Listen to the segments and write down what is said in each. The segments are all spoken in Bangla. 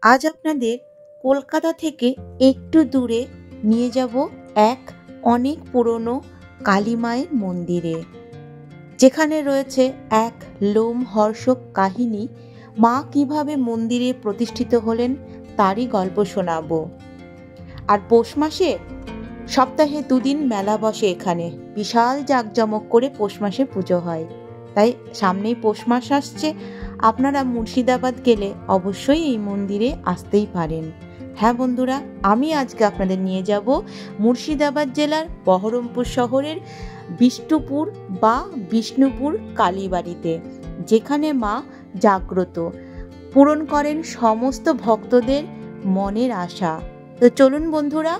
আজ আপনাদের কলকাতা থেকে একটু দূরে নিয়ে যাব এক অনেক পুরনো কালী মায়ের মন্দিরে, যেখানে রয়েছে এক লোমহর্ষক কাহিনী। মা কিভাবে মন্দিরে প্রতিষ্ঠিত হলেন তারই গল্প শোনাবো। আর পৌষ মাসে সপ্তাহে দুদিন মেলা বসে এখানে, বিশাল জাঁকজমক করে পৌষ মাসে পুজো হয়। তাই সামনেই পৌষ মাস আসছে, আপনারা মুর্শিদাবাদ গেলে অবশ্যই এই মন্দিরে আসতেই পারেন। হ্যাঁ বন্ধুরা, আমি আজকে আপনাদের নিয়ে যাব মুর্শিদাবাদ জেলার বহরমপুর শহরের বিষ্ণুপুর বা বিষ্ণুপুর কালীবাড়িতে, যেখানে মা জাগ্রত, পূরণ করেন সমস্ত ভক্তদের মনের আশা। তো চলুন বন্ধুরা,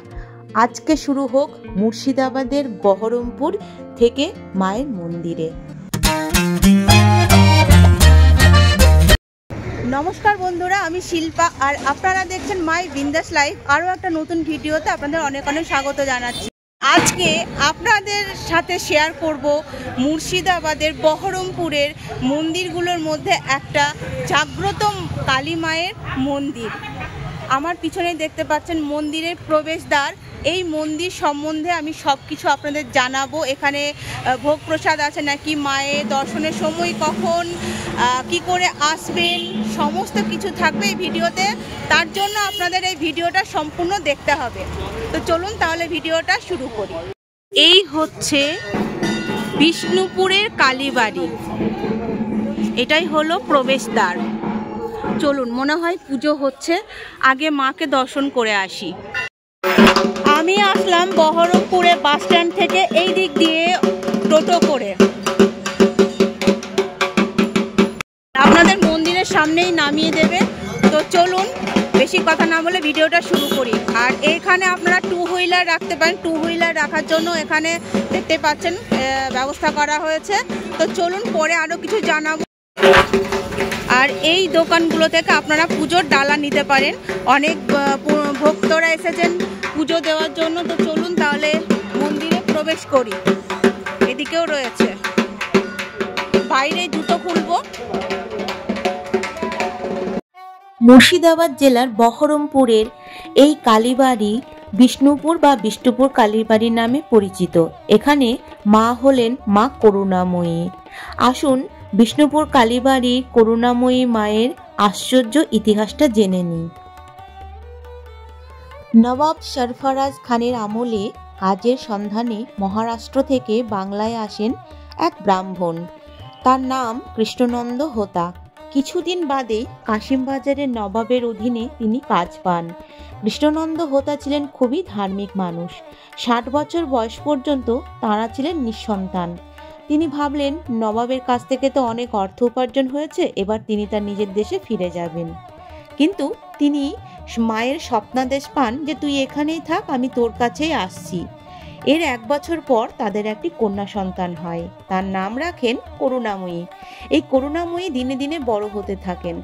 আজকে শুরু হোক মুর্শিদাবাদের বহরমপুর থেকে মায়ের মন্দিরে। নমস্কার বন্ধুরা, আমি শিল্পা আর আপনারা দেখছেন মাই বিন্দাস লাইফ। আরও একটা নতুন ভিডিওতে আপনাদের অনেক অনেক স্বাগত জানাচ্ছি। আজকে আপনাদের সাথে শেয়ার করব মুর্শিদাবাদের বহরমপুরের মন্দিরগুলোর মধ্যে একটা জাগ্রত কালী মায়ের মন্দির। আমার পিছনে দেখতে পাচ্ছেন মন্দিরের প্রবেশদ্বার। এই মন্দির সম্বন্ধে আমি সব কিছু আপনাদের জানাবো। এখানে ভোগ প্রসাদ আছে নাকি, মায়ের দর্শনের সময় কখন, কি করে আসবেন, সমস্ত কিছু থাকবে এই ভিডিওতে। তার জন্য আপনাদের এই ভিডিওটা সম্পূর্ণ দেখতে হবে। তো চলুন তাহলে ভিডিওটা শুরু করি। এই হচ্ছে বিষ্ণুপুরের কালীবাড়ি, এটাই হলো প্রবেশদ্বার। চলুন, মনে হয় পুজো হচ্ছে, আগে মাকে দর্শন করে আসি। আমি আসলাম বহরমপুরে বাস স্ট্যান্ড থেকে, এই দিক দিয়ে টোটো করে আপনাদের মন্দিরের সামনেই নামিয়ে দেবে। তো চলুন, বেশি কথা না বলে ভিডিওটা শুরু করি। আর এখানে আপনারা টু হুইলার রাখতে পারেন, টু হুইলার রাখার জন্য এখানে দেখতে পাচ্ছেন ব্যবস্থা করা হয়েছে। তো চলুন, পরে আরও কিছু জানাবো। আর এই দোকানগুলো থেকে আপনারা পুজোর ডালা নিতে পারেন। অনেক ভক্তরা এসেছেন পুজো দেওয়ার জন্য। তো চলুন তাহলে মন্দিরে প্রবেশ করি। এদিকেও রয়েছে, বাইরে জুতো খুলবো। মুর্শিদাবাদ জেলার বহরমপুরের এই কালীবাড়ি বিষ্ণুপুর বা বিষ্ণুপুর কালীবাড়ি নামে পরিচিত। এখানে মা হলেন মা করুণাময়ী। আসুন বিষ্ণুপুর কালীবাড়ি করুণাময়ী মায়ের আশ্চর্য ইতিহাসটা জেনে নিই। নবাব সরফরাজ খানের আমলে কাজের সন্ধানে মহারাষ্ট্র থেকে বাংলায় আসেন এক ব্রাহ্মণ। তার নাম কৃষ্ণনন্দ হোতা। কিছুদিন বাদে কাশিমবাজারের নবাবের অধীনে তিনি কাজ পান। কৃষ্ণনন্দ হোতা ছিলেন খুবই ধার্মিক মানুষ। 60 বছর বয়স পর্যন্ত তাঁরা ছিলেন নিঃসন্তান। তিনি ভাবলেন, নবাবের কাছ থেকে তো অনেক অর্থ উপার্জন হয়েছে, এবার তিনি তার নিজের দেশে ফিরে যাবেন। কিন্তু তিনি মায়ের স্বপ্নাদেশ পান যে তুই এখানেই থাক, আমি তোর কাছেই আসছি। এর 1 বছর পর তাদের একটি কন্যা সন্তান হয়। তার নাম রাখেন করুণাময়ী। এই করুণাময়ী দিনে দিনে বড় হতে থাকেন।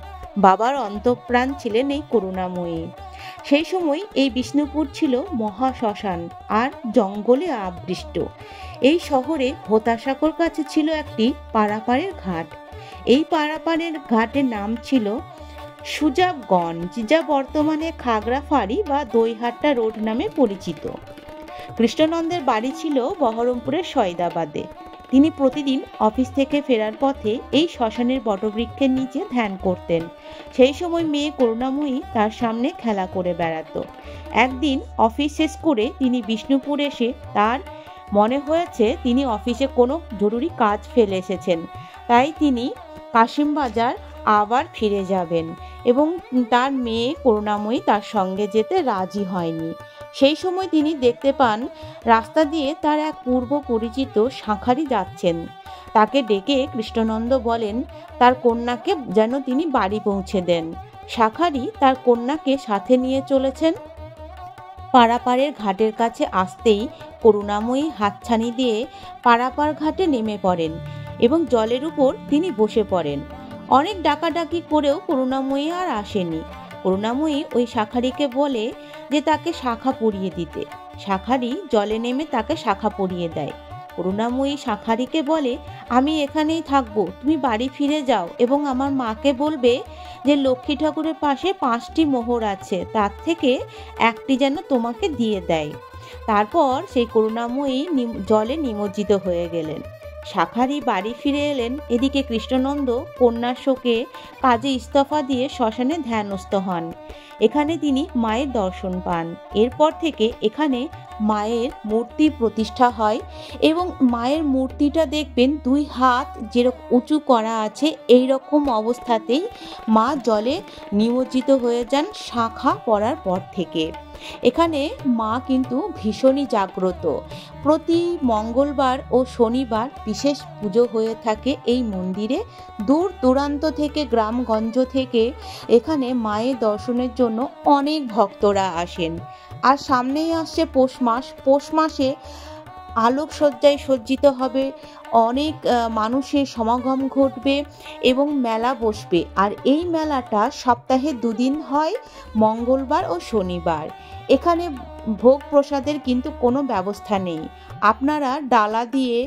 বাবার অন্তঃপ্রাণ ছিলেন এই করুণাময়ী। সেই সময় এই বিষ্ণুপুর ছিল মহা শ্মশান আর জঙ্গলে আবৃষ্ট। এই শহরে হোতাসাগর কাছে ছিল একটি পারাপারের ঘাট। এই পারাপারের ঘাটের নাম ছিল সুজাবগঞ্জ, যা বর্তমানে খাগড়াফাড়ি বা দইহাট্টা রোড নামে পরিচিত। কৃষ্ণনন্দের বাড়ি ছিল বহরমপুরের সয়দাবাদে। তিনি প্রতিদিন অফিস থেকে ফেরার পথে এই শ্মশানের বটবৃক্ষের নিচে ধ্যান করতেন। সেই সময় মেয়ে করুণাময়ী তার সামনে খেলা করে বেড়াতো। একদিন অফিস শেষ করে তিনি বিষ্ণুপুর এসে তার মনে হয়েছে তিনি অফিসে কোনো জরুরি কাজ ফেলে এসেছেন, তাই তিনি কাশিমবাজার আবার ফিরে যাবেন এবং তার মেয়ে করুণাময়ী তার সঙ্গে যেতে রাজি হয়নি। সেই সময় তিনি দেখতে পান রাস্তা দিয়ে তার এক পূর্ব পরিচিত শাঁখারি যাচ্ছেন। তাকে ডেকে কৃষ্ণনন্দ বলেন তার কন্যাকে যেন তিনি বাড়ি পৌঁছে দেন। শাঁখারি তার কন্যাকে সাথে নিয়ে চলেছেন। পারাপারের ঘাটের কাছে আসতেই করুণাময়ী হাতছানি দিয়ে পারাপার ঘাটে নেমে পড়েন এবং জলের উপর তিনি বসে পড়েন। অনেক ডাকাডাকি করেও করুণাময়ী আর আসেনি। করুণাময়ী ওই শাঁখারিকে বলে যে তাকে শাঁখা পরিয়ে দিতে। শাঁখারি জলে নেমে তাকে শাঁখা পরিয়ে দেয়। করুণাময়ী শাঁখারীকে বলে, আমি এখানেই থাকবো, তুমি বাড়ি ফিরে যাও এবং আমার মাকে বলবে যে লক্ষ্মী ঠাকুরের পাশে 5টি মোহর আছে, তার থেকে একটি যেন তোমাকে দিয়ে দেয়। তারপর সেই করুণাময়ী জলে নিমজ্জিত হয়ে গেলেন। শাঁখারী বাড়ি ফিরে এলেন। এদিকে কৃষ্ণনন্দ কন্যার শোকে কাজে ইস্তফা দিয়ে শ্মশানে ধ্যানস্থ হন। এখানে তিনি মায়ের দর্শন পান। এরপর থেকে এখানে মায়ের মূর্তি প্রতিষ্ঠা হয় এবং মায়ের মূর্তিটা দেখবেন 2 হাত যেরকম উঁচু করা আছে, এই রকম অবস্থাতেই মা জলে নিমজ্জিত হয়ে যান শাঁখা পড়ার পর থেকে। এখানে মা কিন্তু ভীষণই জাগ্রত। প্রতি মঙ্গলবার ও শনিবার বিশেষ পুজো হয়ে থাকে এই মন্দিরে। দূর দূরান্ত থেকে, গ্রামগঞ্জ থেকে এখানে মায়ের দর্শনের জন্য অনেক ভক্তরা আসেন। আর সামনেই আসছে পৌষ মাস। পৌষ মাসে আলোকসজ্জায় সজ্জিত হবে, অনেক মানুষের সমাগম ঘটবে এবং মেলা বসবে। আর এই মেলাটা সপ্তাহে 2 দিন হয়, মঙ্গলবার ও শনিবার। এখানে ভোগ প্রসাদের কিন্তু কোনো ব্যবস্থা নেই। আপনারা ডালা দিয়ে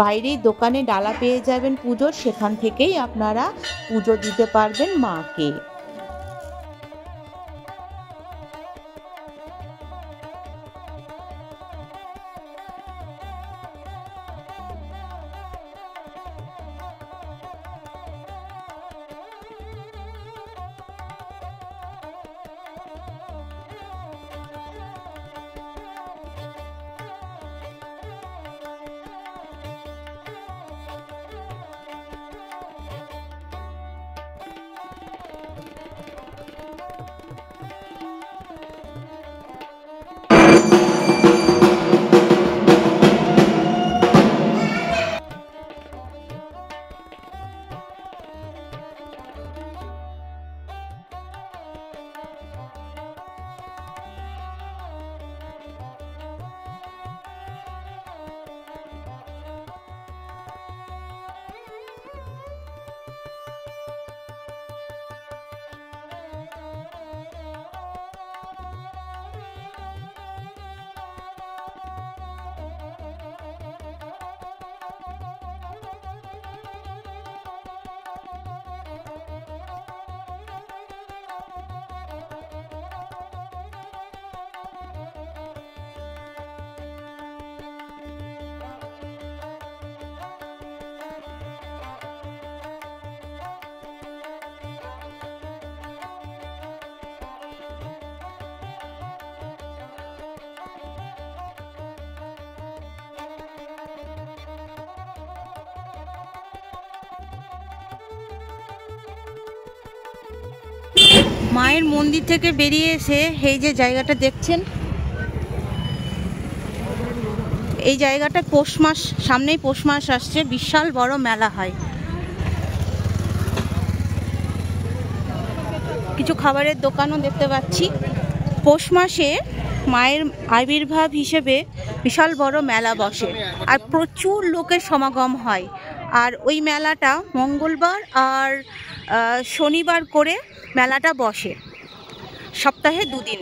বাইরেই দোকানে ডালা পেয়ে যাবেন পুজোর, সেখান থেকেই আপনারা পুজো দিতে পারবেন মাকে। মায়ের মন্দির থেকে বেরিয়ে এসে এই যে জায়গাটা দেখছেন, এই জায়গাটা পৌষ মাস, সামনেই পৌষ মাস আসছে, বিশাল বড় মেলা হয়। কিছু খাবারের দোকানও দেখতে পাচ্ছি। পৌষ মাসে মায়ের আবির্ভাব হিসেবে বিশাল বড় মেলা বসে আর প্রচুর লোকের সমাগম হয়। আর ওই মেলাটা মঙ্গলবার আর শনিবার করে মেলাটা বসে, সপ্তাহে 2 দিন।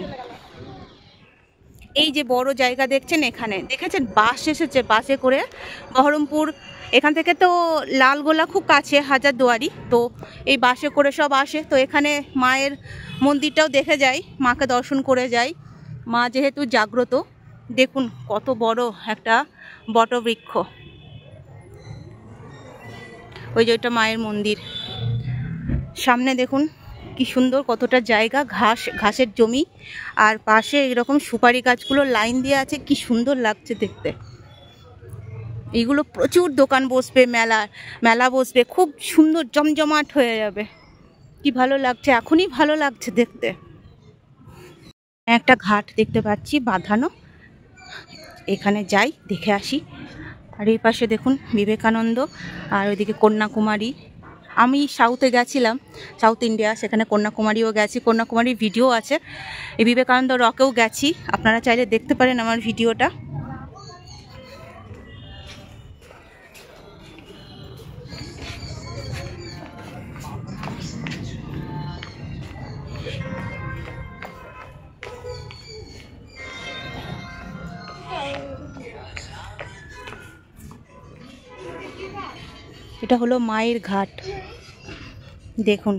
এই যে বড় জায়গা দেখছেন, এখানে দেখেছেন বাস এসেছে, বাসে করে বহরমপুর, এখান থেকে তো লালগোলা খুব কাছে, হাজারদুয়ারি, তো এই বাসে করে সব আসে। তো এখানে মায়ের মন্দিরটাও দেখে যায়, মাকে দর্শন করে যায়। মা যেহেতু জাগ্রত, দেখুন কত বড় একটা বটবৃক্ষ, ওই যে ওইটা মায়ের মন্দির। সামনে দেখুন কি সুন্দর, কতটা জায়গা, ঘাসের জমি, আর পাশে এরকম সুপারি গাছগুলো লাইন দিয়ে আছে, কি সুন্দর লাগছে দেখতে। এইগুলো প্রচুর দোকান বসবে, মেলা বসবে, খুব সুন্দর জমজমাট হয়ে যাবে। কি ভালো লাগছে, এখনই ভালো লাগছে দেখতে। একটা ঘাট দেখতে পাচ্ছি বাঁধানো, এখানে যাই, দেখে আসি। আর এই পাশে দেখুন বিবেকানন্দ, আর ওইদিকে কন্যাকুমারী। আমি সাউথে গেছিলাম, সাউথ ইন্ডিয়া, সেখানে কন্যাকুমারীও গেছি, কন্যাকুমারীর ভিডিও আছে। এই বিবেকানন্দ রকেও গেছি, আপনারা চাইলে দেখতে পারেন আমার ভিডিওটা। এটা হলো মায়ের ঘাট, দেখুন।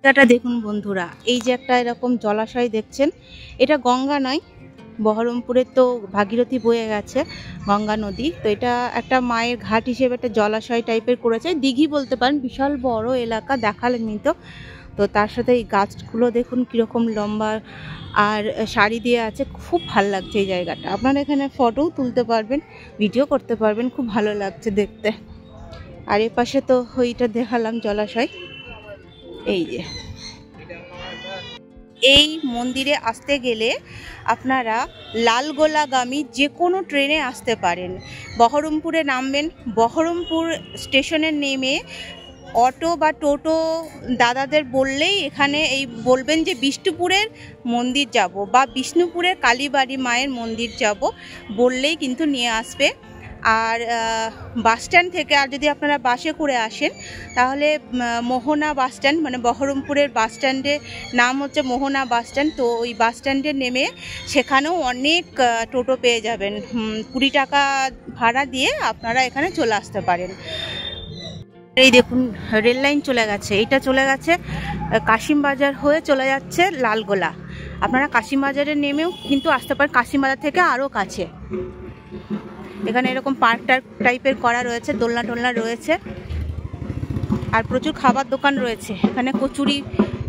জায়গাটা দেখুন বন্ধুরা, এই যে একটা এরকম জলাশয় দেখছেন, এটা গঙ্গা নয়, বহরমপুরের তো ভাগীরথী বয়ে গেছে গঙ্গা নদী, তো এটা একটা মায়ের ঘাট হিসেবে একটা জলাশয় টাইপের করেছে, দিঘি বলতে পারেন, বিশাল বড় এলাকা, দেখালেনি তো। তো তার সাথে এই গাছগুলো দেখুন কীরকম লম্বা আর সারি দিয়ে আছে, খুব ভালো লাগছে এই জায়গাটা। আপনারা এখানে ফটোও তুলতে পারবেন, ভিডিও করতে পারবেন, খুব ভালো লাগছে দেখতে। আর এ পাশে তো ওইটা দেখালাম জলাশয়। এই যে এই মন্দিরে আসতে গেলে আপনারা লালগোলাগামী যে কোনো ট্রেনে আসতে পারেন। বহরমপুরে নামবেন, বহরমপুর স্টেশনে নেমে অটো বা টোটো দাদাদের বললেই এখানে এই বলবেন যে বিষ্ণুপুরের মন্দির যাব বা বিষ্ণুপুরের কালীবাড়ি মায়ের মন্দির যাব, বললেই কিন্তু নিয়ে আসবে। আর বাস স্ট্যান্ড থেকে, আর যদি আপনারা বাসে করে আসেন তাহলে মোহনা বাস স্ট্যান্ড, মানে বহরমপুরের বাস স্ট্যান্ডের নাম হচ্ছে মোহনা বাস স্ট্যান্ড, তো ওই বাস স্ট্যান্ডে নেমে সেখানেও অনেক টোটো পেয়ে যাবেন, 20 টাকা ভাড়া দিয়ে আপনারা এখানে চলে আসতে পারেন। এই দেখুন রেল লাইন চলে গেছে, এইটা চলে গেছে কাশিমবাজার হয়ে চলে যাচ্ছে লালগোলা। আপনারা কাশিমবাজারে নেমেও কিন্তু আসতে পারেন, কাশিমবাজার থেকে আরও কাছে। এখানে এরকম পার্ক টাইপের করা রয়েছে, দোলনা টোলনা রয়েছে, আর প্রচুর খাবার দোকান রয়েছে। এখানে কচুরি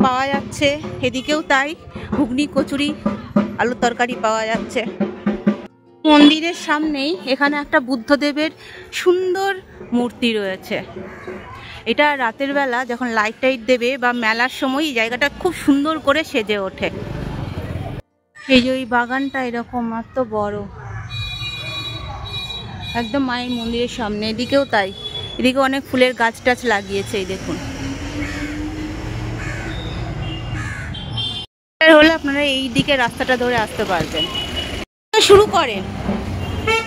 পাওয়া যাচ্ছে, এদিকেও তাই, ঘুগনি, কচুরি, আলুর তরকারি পাওয়া যাচ্ছে। মন্দিরের সামনেই এখানে একটা বুদ্ধদেবের সুন্দর মূর্তি রয়েছে। এটা রাতের বেলা যখন লাইট টাইট দেবে বা মেলার সময় এই জায়গাটা খুব সুন্দর করে সেজে ওঠে। এই যে ওই বাগানটা এরকম এত বড়, একদম মায়ের মন্দিরের সামনে, এদিকেও তাই, এদিকে অনেক ফুলের গাছ টাছ লাগিয়েছে। এই দেখুন, হলে আপনারা এই দিকে রাস্তাটা ধরে আসতে পারবেন। শুরু করেন,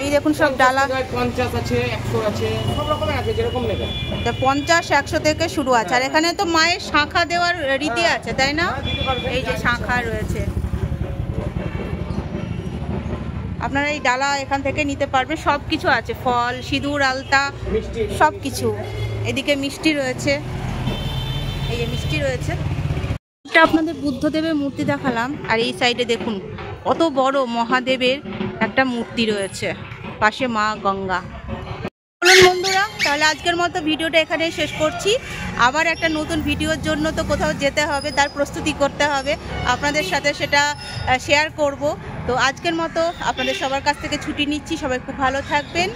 এই দেখুন সব ডালা, 50 আছে, 100 আছে, সব রকমের আছে, যেরকম নেবেন। 50-100 থেকে শুরু আছে। আর এখানে তো মায়ের শাঁখা দেওয়ার রীতি আছে, তাই না? এই যে শাঁখা রয়েছে, আপনারা এই ডালা এখান থেকে নিতে পারবেন, সব কিছু আছে, ফল, সিঁদুর, আলতা, সব কিছু। এদিকে মিষ্টি রয়েছে, এই যে মিষ্টি রয়েছে। এটা আপনাদের বুদ্ধদেবের মূর্তি দেখালাম, আর এই সাইডে দেখুন কত বড় মহাদেবের একটা মূর্তি রয়েছে, পাশে মা গঙ্গা। বলুন বন্ধুরা, তাহলে আজকের মতো ভিডিওটা এখানে শেষ করছি। আবার একটা নতুন ভিডিওর জন্য তো কোথাও যেতে হবে, তার প্রস্তুতি করতে হবে, আপনাদের সাথে সেটা শেয়ার করব। তো আজকের মতো আপনাদের সবার কাছ থেকে ছুটি নিচ্ছি, সবাই খুব ভালো থাকবেন।